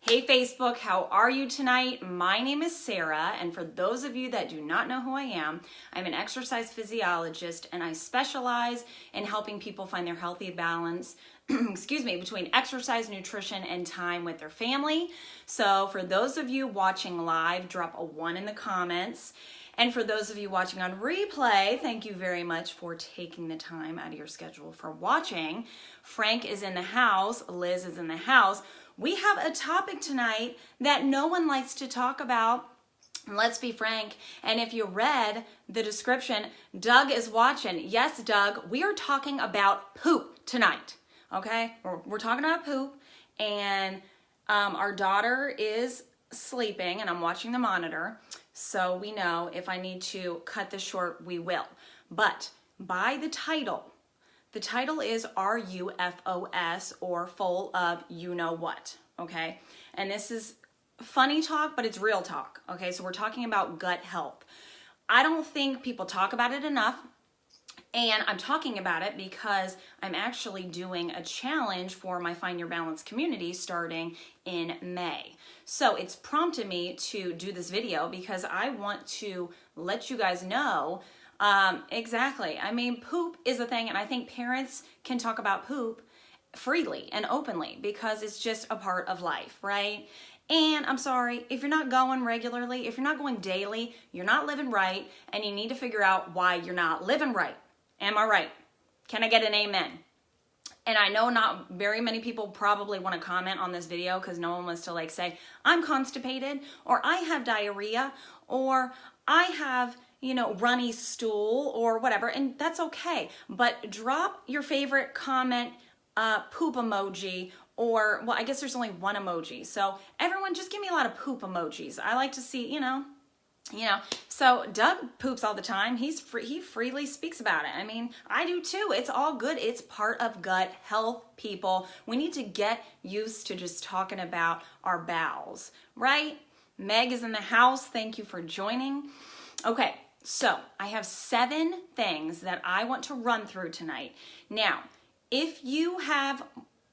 Hey Facebook, how are you tonight? My name is Sarah, and for those of you that do not know who I am, I'm an exercise physiologist and I specialize in helping people find their healthy balance between exercise, nutrition, and time with their family. So for those of you watching live, drop a 1 in the comments. And for those of you watching on replay, thank you very much for taking the time out of your schedule for watching. Frank is in the house, Liz is in the house. We have a topic tonight that no one likes to talk about. Let's be frank. And if you read the description, Doug is watching. Yes, Doug, we are talking about poop tonight. Okay? We're talking about poop. And our daughter is sleeping and I'm watching the monitor. So we know if I need to cut this short, we will. But by the title is RUFOS, or full of you know what, okay? And this is funny talk, but it's real talk, okay? So we're talking about gut health. I don't think people talk about it enough, and I'm talking about it because I'm actually doing a challenge for my Find Your Balance community starting in May. So it's prompted me to do this video because I want to let you guys know exactly. I mean, poop is a thing, and I think parents can talk about poop freely and openly because it's just a part of life, right? And I'm sorry, if you're not going regularly, if you're not going daily, you're not living right, and you need to figure out why you're not living right. Am I right? Can I get an amen? And I know not very many people probably want to comment on this video because no one wants to say, I'm constipated, or I have diarrhea, or I have, runny stool, or whatever, and that's okay. But drop your favorite comment, poop emoji, or, well, I guess there's only one emoji. So everyone just give me a lot of poop emojis. I like to see, So Doug poops all the time. He freely speaks about it. I mean, I do too. It's all good. It's part of gut health, people. We need to get used to just talking about our bowels, right? Meg is in the house. Thank you for joining. Okay, so I have 7 things that I want to run through tonight. Now, if you have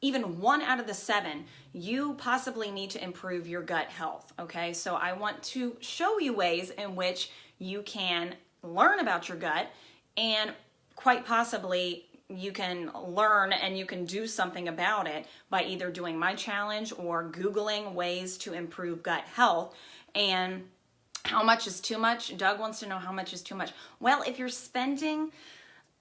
even 1 out of the 7, you possibly need to improve your gut health, okay? So I want to show you ways in which you can learn about your gut, and quite possibly you can learn and you can do something about it by either doing my challenge or Googling ways to improve gut health. And how much is too much? Doug wants to know how much is too much. Well,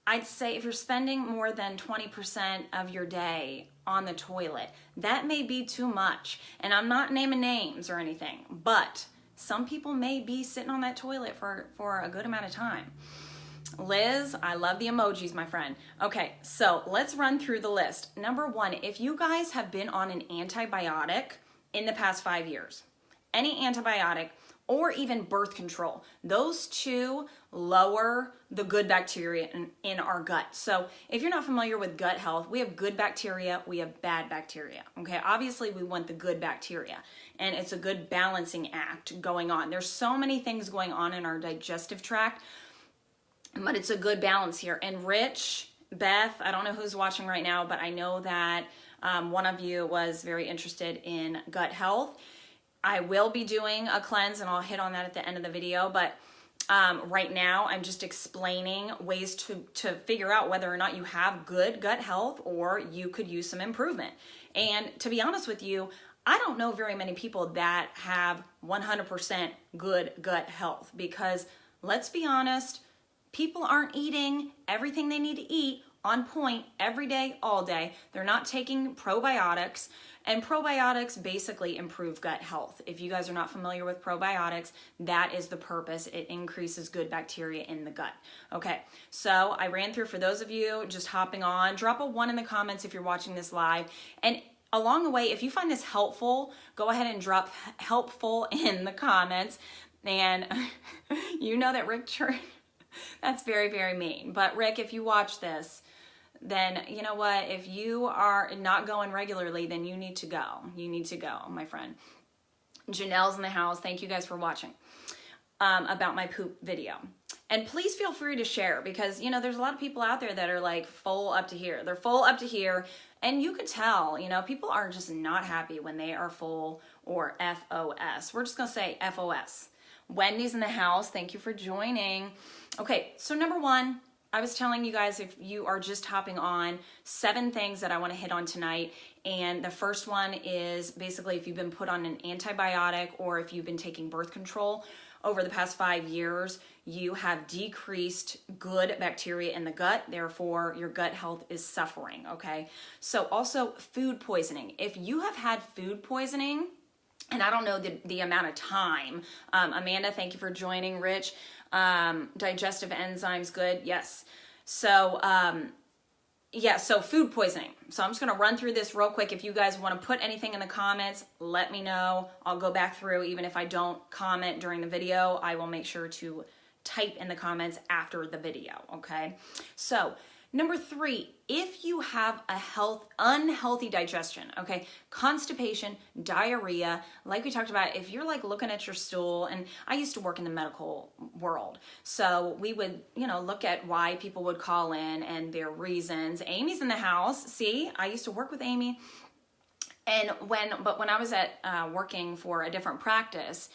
I'd say if you're spending more than 20% of your day on the toilet, that may be too much. And I'm not naming names or anything, but some people may be sitting on that toilet for a good amount of time. Liz, I love the emojis, my friend. Okay, so let's run through the list. Number 1, if you guys have been on an antibiotic in the past 5 years, any antibiotic, or even birth control, those 2 lower the good bacteria in our gut. So if you're not familiar with gut health, we have good bacteria, we have bad bacteria, okay? Obviously, we want the good bacteria, and it's a good balancing act going on. There's so many things going on in our digestive tract, but it's a good balance here. And Rich, Beth, I don't know who's watching right now, but I know that one of you was very interested in gut health. I will be doing a cleanse, and I'll hit on that at the end of the video, but right now I'm just explaining ways to figure out whether or not you have good gut health or you could use some improvement. And to be honest with you, I don't know very many people that have 100% good gut health because, let's be honest, people aren't eating everything they need to eat on point every day, all day. They're not taking probiotics, and probiotics basically improve gut health. If you guys are not familiar with probiotics, that is the purpose. It increases good bacteria in the gut. Okay, so I ran through, for those of you just hopping on, drop a 1 in the comments if you're watching this live. And along the way, if you find this helpful, go ahead and drop helpful in the comments. And you know that Rick Church, that's very, very mean. But Rick, if you watch this, then you know what? If you are not going regularly, then you need to go. You need to go, my friend. Janelle's in the house. Thank you guys for watching about my poop video. And please feel free to share because, there's a lot of people out there that are full up to here. They're full up to here And you could tell, people are just not happy when they are full, or FOS. We're just going to say FOS. Wendy's in the house. Thank you for joining. Okay, so number one, I was telling you guys, if you are just hopping on, 7 things that I want to hit on tonight. And the first one is basically if you've been put on an antibiotic or if you've been taking birth control over the past 5 years, you have decreased good bacteria in the gut. Therefore, your gut health is suffering, okay? So also food poisoning. If you have had food poisoning, and I don't know the amount of time, Amanda, thank you for joining. Rich, digestive enzymes, good, yes. So, so food poisoning. So I'm just going to run through this real quick. If you guys want to put anything in the comments, let me know. I'll go back through. Even if I don't comment during the video, I will make sure to type in the comments after the video, okay? So number 3, if you have a unhealthy digestion, okay, constipation, diarrhea, like we talked about, if you're like looking at your stool, and I used to work in the medical world, so we would, look at why people would call in and their reasons. Amy's in the house. See, I used to work with Amy. And when I was working for a different practice,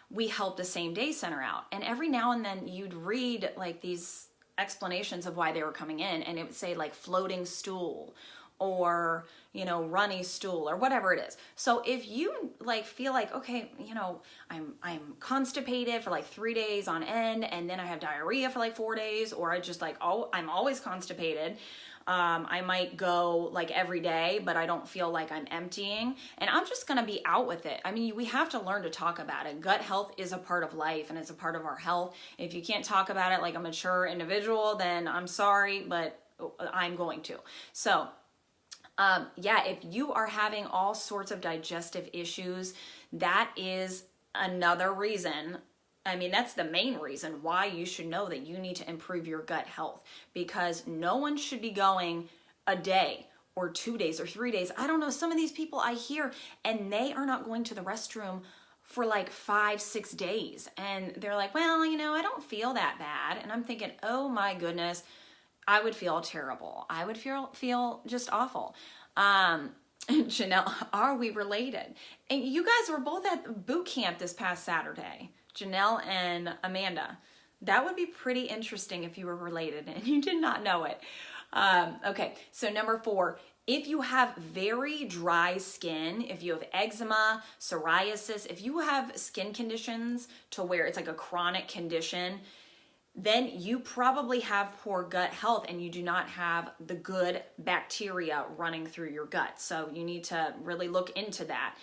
we helped the same day center out. And every now and then you'd read like these explanations of why they were coming in, and it would say like floating stool or runny stool or whatever it is. So if you like feel like, okay, I'm constipated for like 3 days on end, and then I have diarrhea for like 4 days, or I just like, I'm always constipated, I might go like every day, but I don't feel like I'm emptying, and I'm just gonna be out with it. I mean, we have to learn to talk about it. Gut health is a part of life, and it's a part of our health. If you can't talk about it like a mature individual, then I'm sorry, but I'm going to. So if you are having all sorts of digestive issues, that is another reason. I mean, that's the main reason why you should know that you need to improve your gut health, because no one should be going a day or 2 days or 3 days. I don't know, some of these people I hear, and they are not going to the restroom for like 5-6 days. And they're like, well, I don't feel that bad. And I'm thinking, oh my goodness, I would feel terrible. I would feel just awful. Janelle, are we related? And you guys were both at boot camp this past Saturday. Janelle and Amanda. That would be pretty interesting if you were related and you did not know it. Okay, so number 4, if you have very dry skin, if you have eczema, psoriasis, if you have skin conditions to where it's like a chronic condition, then you probably have poor gut health and you do not have the good bacteria running through your gut. So you need to really look into that.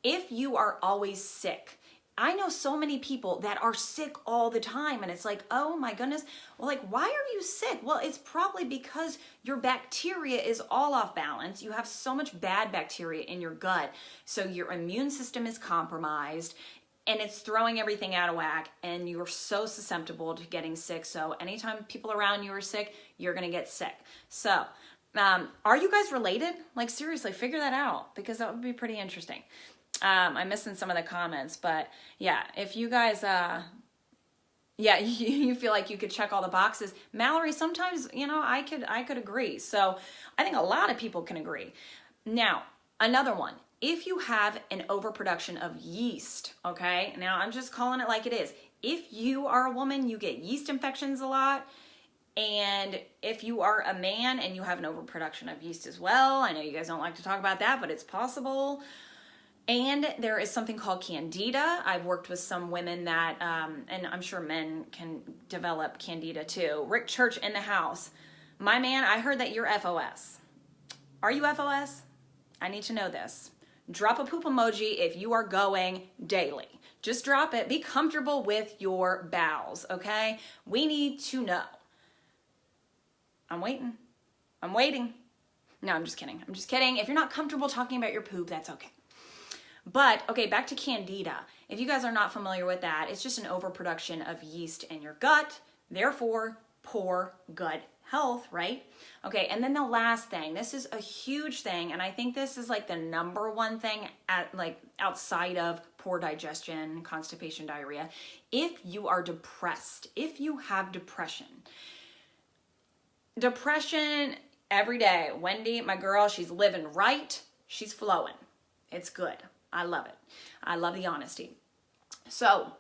If you are always sick, I know so many people that are sick all the time, and it's like, oh my goodness, well, like, why are you sick? Well, it's probably because your bacteria is all off balance. You have so much bad bacteria in your gut, so your immune system is compromised, and it's throwing everything out of whack, and you're so susceptible to getting sick. So anytime people around you are sick, you're gonna get sick. So are you guys related? Like, seriously, figure that out, because that would be pretty interesting. I'm missing some of the comments, but yeah, if you guys, you feel like you could check all the boxes. Mallory, sometimes, I could agree. So I think a lot of people can agree. Now, another one, if you have an overproduction of yeast, okay, now I'm just calling it like it is. If you are a woman, you get yeast infections a lot. And if you are a man and you have an overproduction of yeast as well, I know you guys don't like to talk about that, but it's possible. And there is something called candida. I've worked with some women that, and I'm sure men can develop candida too. Rick Church in the house. My man, I heard that you're FOS. Are you FOS? I need to know this. Drop a poop emoji if you are going daily. Just drop it. Be comfortable with your bowels, okay? We need to know. I'm waiting. I'm waiting. No, I'm just kidding. I'm just kidding. If you're not comfortable talking about your poop, that's okay. But, okay, back to candida. If you guys are not familiar with that, it's just an overproduction of yeast in your gut, therefore poor gut health, right? Okay, and then the last thing, this is a huge thing, and I think this is like the number one thing outside of poor digestion, constipation, diarrhea. If you are depressed, if you have depression, every day. Wendy, my girl, she's living right. She's flowing. It's good. I love it. I love the honesty. So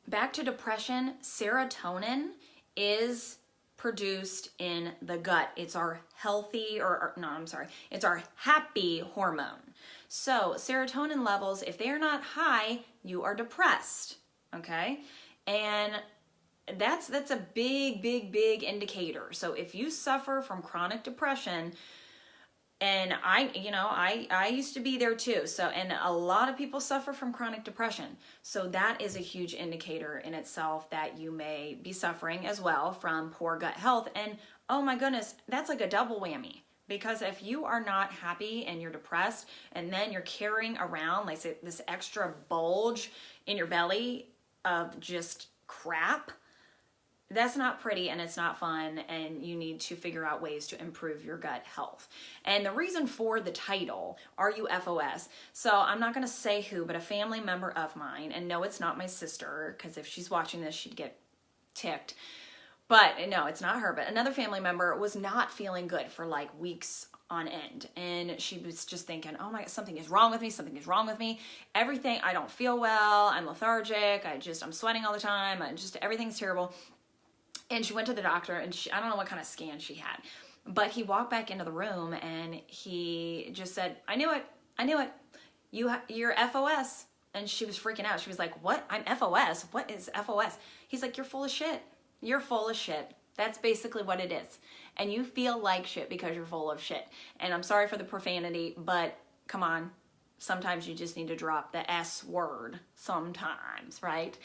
back to depression, serotonin is produced in the gut. It's our it's our happy hormone. So serotonin levels, if they are not high, you are depressed, okay? And that's a big indicator. So if you suffer from chronic depression, and I used to be there too. So, and a lot of people suffer from chronic depression. So that is a huge indicator in itself that you may be suffering as well from poor gut health. And oh my goodness, that's like a double whammy. Because if you are not happy and you're depressed, and then you're carrying around like say, this extra bulge in your belly of just crap, that's not pretty and it's not fun, and you need to figure out ways to improve your gut health. And the reason for the title, RUFOS, so I'm not going to say who, but a family member of mine, and no, it's not my sister, because if she's watching this, she'd get ticked. But no, it's not her, but another family member was not feeling good for like weeks on end. And she was just thinking, oh my God, something is wrong with me. Everything, I don't feel well. I'm lethargic. I'm sweating all the time. Everything's terrible. And she went to the doctor, and I don't know what kind of scan she had, but he walked back into the room and he just said, I knew it. You're FOS. And she was freaking out. She was like, what? I'm FOS? What is FOS? He's like, you're full of shit. You're full of shit. That's basically what it is. And you feel like shit because you're full of shit. And I'm sorry for the profanity, but come on. Sometimes you just need to drop the S word sometimes, right?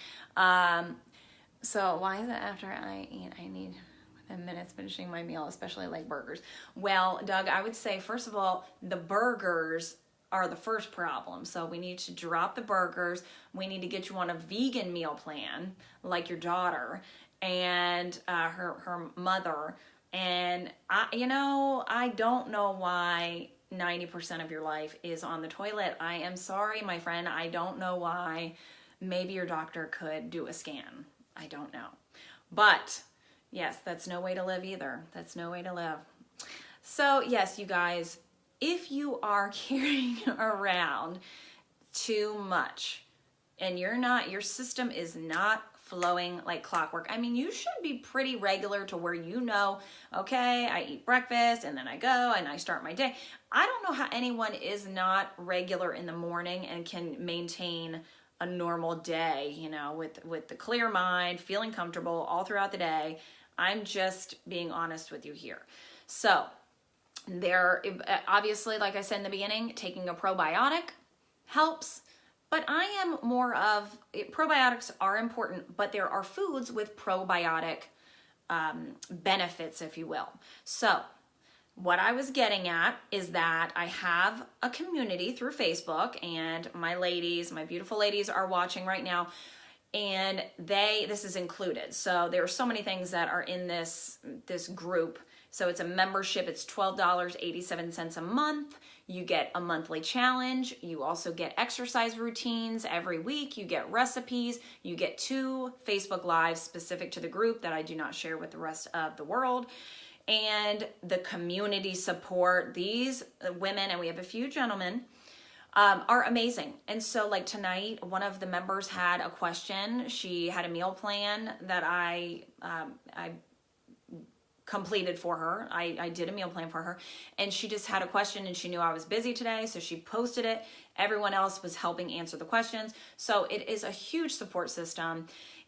So why is it after I eat, I need within minutes finishing my meal, especially like burgers? Well, Doug, I would say, first of all, the burgers are the first problem. So we need to drop the burgers. We need to get you on a vegan meal plan, like your daughter and her mother. And I don't know why 90% of your life is on the toilet. I am sorry, my friend. I don't know why. Maybe your doctor could do a scan. I don't know. But yes, that's no way to live either. That's no way to live. So yes, you guys, if you are carrying around too much and your system is not flowing like clockwork, I mean, you should be pretty regular to where okay, I eat breakfast and then I go and I start my day. I don't know how anyone is not regular in the morning and can maintain a normal day, with the clear mind, feeling comfortable all throughout the day. I'm just being honest with you here. So there, obviously, like I said in the beginning, taking a probiotic helps, but I am more of, probiotics are important, but there are foods with probiotic benefits, if you will. So what I was getting at is that I have a community through Facebook, and my beautiful ladies are watching right now, and this is included. So there are so many things that are in this group. So it's a membership. It's $12.87 a month. You get a monthly challenge. You also get exercise routines every week. You get recipes. You get 2 Facebook Lives specific to the group that I do not share with the rest of the world. And the community support. These women, and we have a few gentlemen, are amazing. And so like tonight, one of the members had a question. She had a meal plan that I completed for her. I did a meal plan for her, and she just had a question, and she knew I was busy today, so she posted it. Everyone else was helping answer the questions. So it is a huge support system,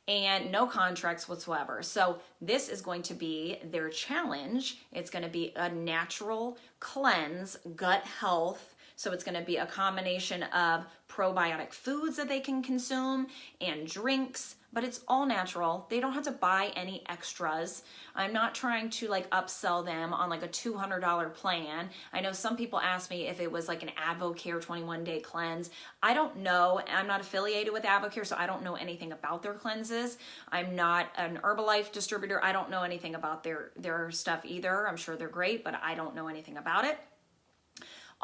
and no contracts whatsoever. So this is going to be their challenge. It's going to be a natural cleanse, gut health. So it's going to be a combination of probiotic foods that they can consume and drinks, but it's all natural. They don't have to buy any extras. I'm not trying to like upsell them on like a $200 plan. I know some people ask me if it was like an AdvoCare 21-day cleanse. I don't know. I'm not affiliated with AdvoCare, so I don't know anything about their cleanses. I'm not an Herbalife distributor. I don't know anything about their stuff either. I'm sure they're great, but I don't know anything about it.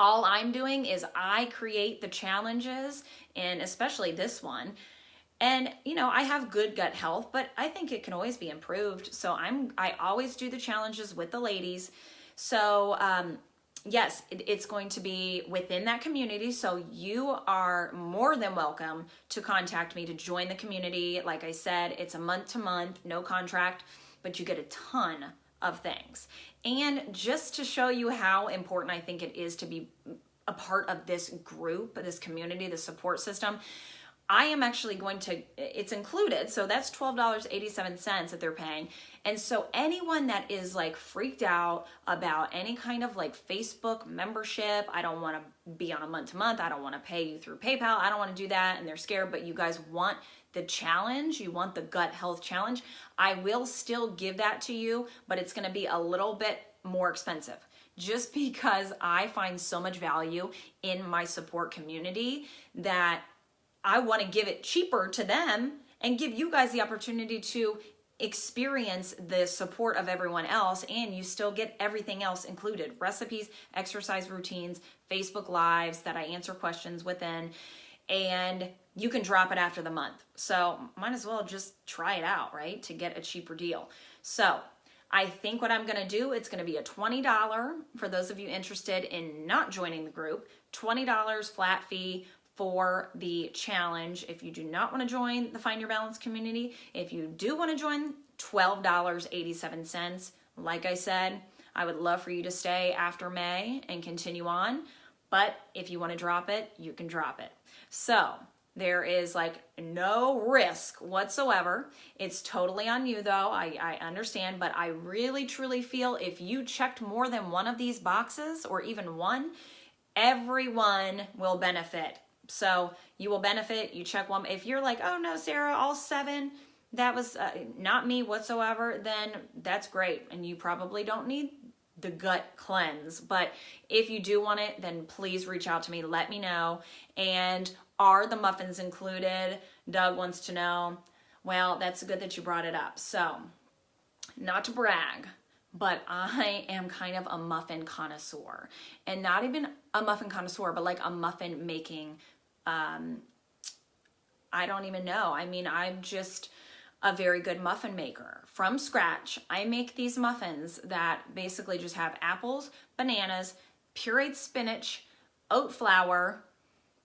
All I'm doing is I create the challenges, and especially this one. And, I have good gut health, but I think it can always be improved. So I always do the challenges with the ladies. So yes, it's going to be within that community. So you are more than welcome to contact me to join the community. Like I said, it's a month to month, no contract, but you get a ton of things. And just to show you how important I think it is to be a part of this group, this community, the support system, I am actually going to, it's included, so that's $12.87 that they're paying. And so anyone that is like freaked out about any kind of like Facebook membership, I don't want to be on a month to month, I don't want to pay you through PayPal, I don't want to do that, and they're scared, but you guys want the challenge, you want the gut health challenge, I will still give that to you, but it's going to be a little bit more expensive. Just because I find so much value in my support community that I want to give it cheaper to them and give you guys the opportunity to experience the support of everyone else, and you still get everything else included. Recipes, exercise routines, Facebook Lives that I answer questions within, and you can drop it after the month. So might as well just try it out, right? To get a cheaper deal. So I think what I'm going to do, it's going to be a $20 for those of you interested in not joining the group, $20 flat fee for the challenge. If you do not want to join the Find Your Balance community, if you do want to join, $12.87. Like I said, I would love for you to stay after May and continue on, but if you want to drop it, you can drop it. So there is like no risk whatsoever. It's totally on you though, I understand, but I really truly feel if you checked more than one of these boxes or even one, everyone will benefit. So you will benefit, you check one. If you're like, oh no, Sarah, all 7, that was not me whatsoever, then that's great. And you probably don't need the gut cleanse. But if you do want it, then please reach out to me, let me know. And are the muffins included? Doug wants to know. Well, that's good that you brought it up. So, not to brag, but I am kind of a muffin connoisseur. And not even a muffin connoisseur, but like a muffin making, I don't even know. I mean, I'm just a very good muffin maker. From scratch, I make these muffins that basically just have apples, bananas, pureed spinach, oat flour,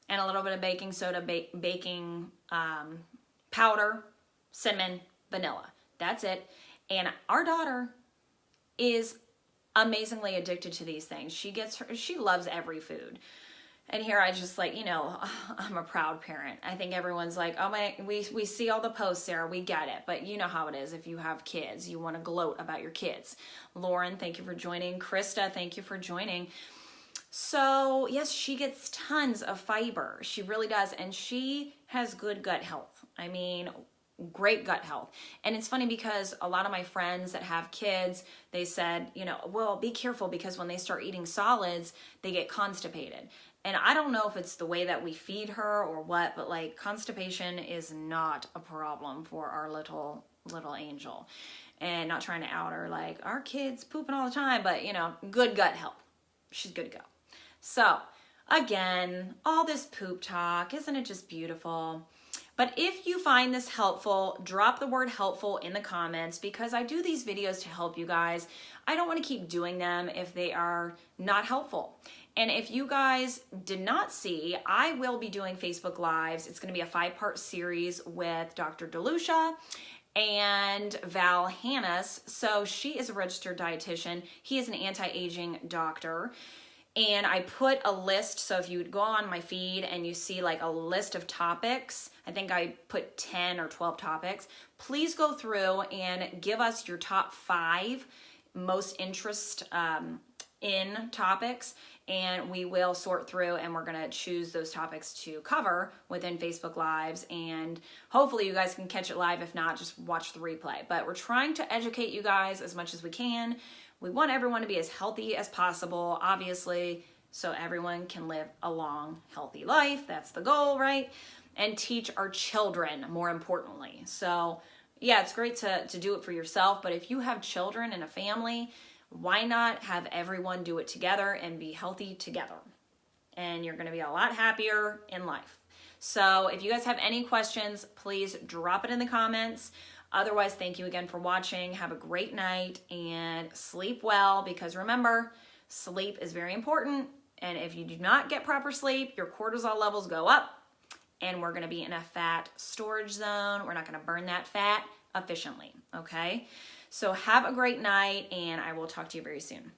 and a little bit of baking soda, baking powder, cinnamon, vanilla. That's it. And our daughter is amazingly addicted to these things. She loves every food. And here I just like, you know, I'm a proud parent. I think everyone's like, oh my, we see all the posts, Sarah, we get it. But you know how it is if you have kids, you want to gloat about your kids. Lauren, thank you for joining. Krista, thank you for joining. So yes, she gets tons of fiber. She really does. And she has good gut health. I mean, great gut health. And it's funny because a lot of my friends that have kids, they said, you know, well, be careful because when they start eating solids, they get constipated. And I don't know if it's the way that we feed her or what, but like constipation is not a problem for our little angel. And not trying to out her, like our kids pooping all the time, but you know, good gut health. She's good to go. So again, all this poop talk, isn't it just beautiful? But if you find this helpful, drop the word helpful in the comments because I do these videos to help you guys. I don't want to keep doing them if they are not helpful. And if you guys did not see, I will be doing Facebook Lives. It's going to be a 5-part series with Dr. DeLucia and Val Hannes. So she is a registered dietitian. He is an anti-aging doctor. And I put a list, so if you go on my feed and you see like a list of topics, I think I put 10 or 12 topics, please go through and give us your top 5 most interest in topics, and we will sort through and we're gonna choose those topics to cover within Facebook Lives, and hopefully you guys can catch it live. If not, just watch the replay. But we're trying to educate you guys as much as we can. We want everyone to be as healthy as possible, obviously, so everyone can live a long, healthy life. That's the goal, right? And teach our children, more importantly. So yeah, it's great to do it for yourself, but if you have children and a family, why not have everyone do it together and be healthy together? And you're gonna be a lot happier in life. So if you guys have any questions, please drop it in the comments. Otherwise, thank you again for watching. Have a great night and sleep well, because remember, sleep is very important. And if you do not get proper sleep, your cortisol levels go up and we're gonna be in a fat storage zone. We're not gonna burn that fat efficiently, okay? So have a great night and I will talk to you very soon.